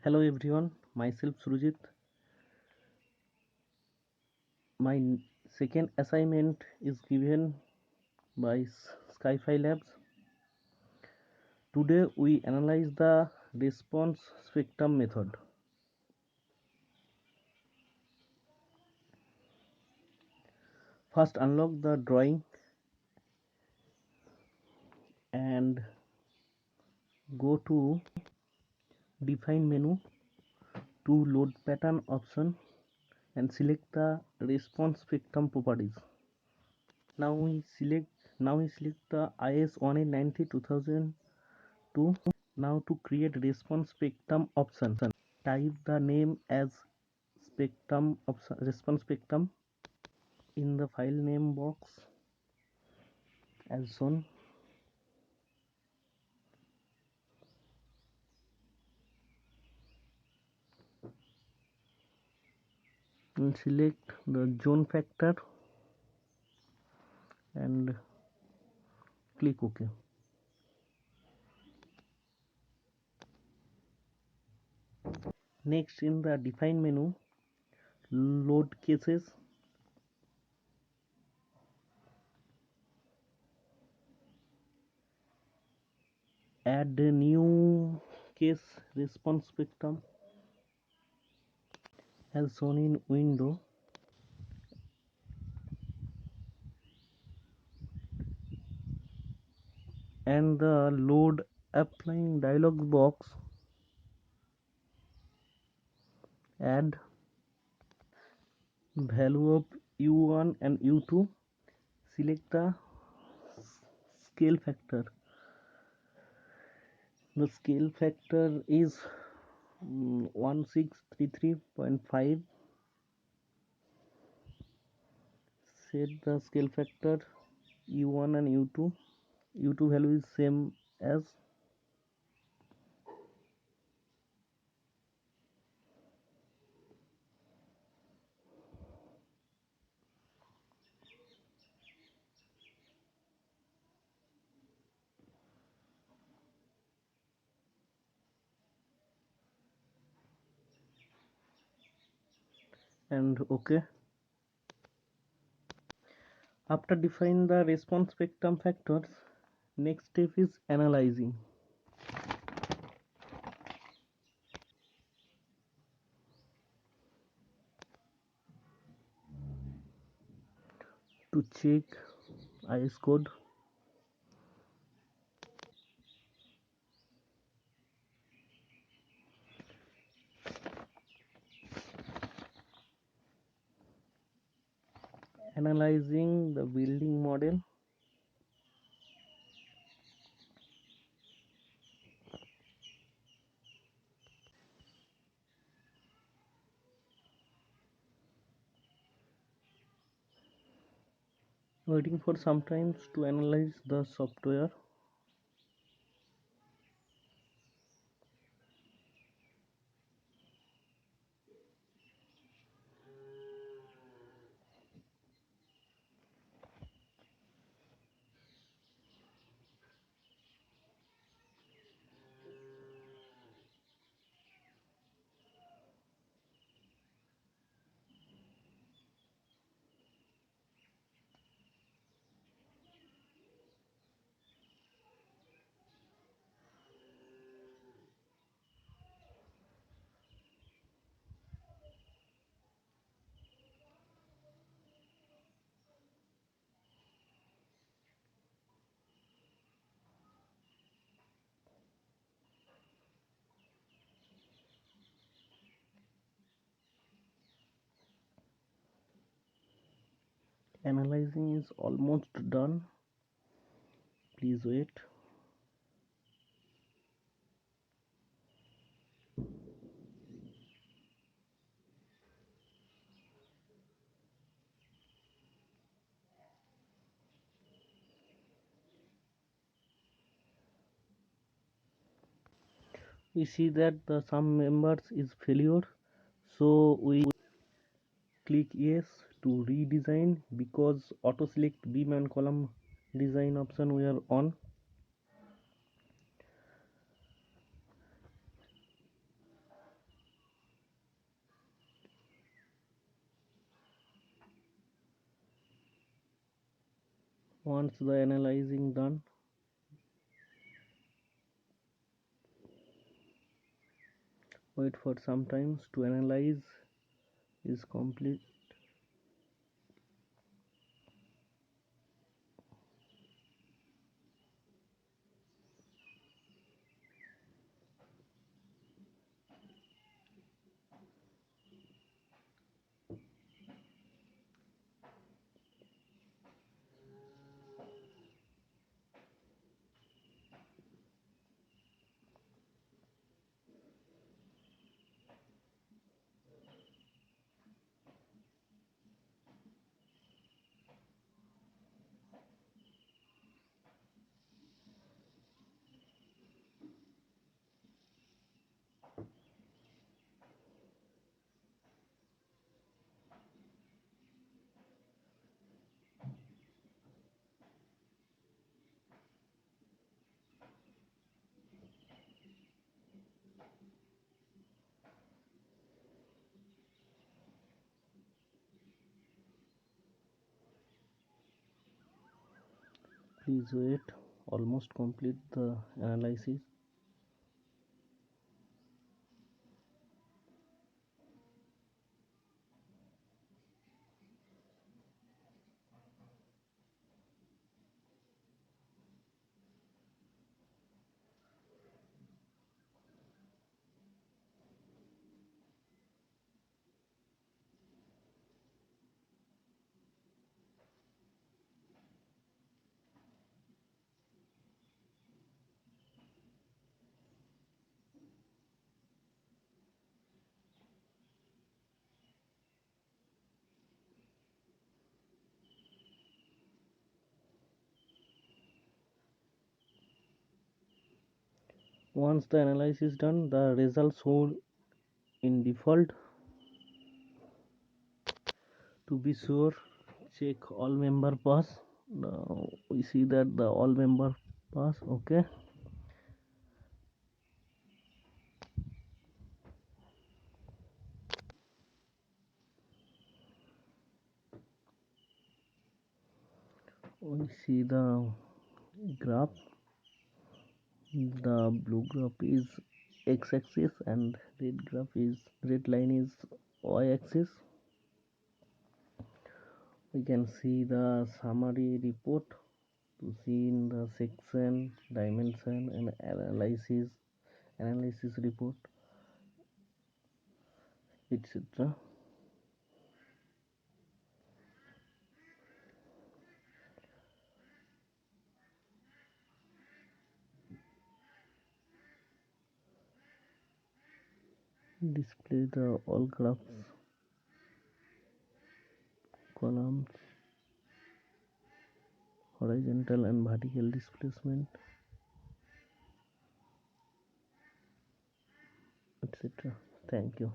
Hello everyone, myself Surujit. My second assignment is given by Skyfi Labs. Today we analyze the response spectrum method. First unlock the drawing and go to define menu to load pattern option and select the response spectrum properties. Now we select the IS1893 2002. Now to create response spectrum option, type the name as spectrum option response spectrum in the file name box as shown, and select the zone factor and click OK. Next, in the define menu, load cases, add a new case response spectrum as shown in window, and the load applying dialog box add value of u1 and u2. Select the scale factor. The scale factor is 1633.5. Set the scale factor u1 and u2 value is same as, and OK. After define the response spectrum factors, next step is analyzing. To check IS code, analyzing the building model, waiting for some time to analyze the software. Analyzing is almost done. Please wait. We see that the some members is failure, so we click yes to redesign, because auto select beam and column design option we are on. Once the analyzing done, wait for some times to analyze is complete. Please wait, almost complete the analysis. Once the analysis is done, the results shown in default. To be sure, check all member pass. Now we see that the all member pass. Okay, we see the graph. The blue graph is x-axis and red line is y-axis. We can see the summary report to see in the section, dimension and analysis report, etc. Display the all graphs, columns, horizontal and vertical displacement, etc. Thank you.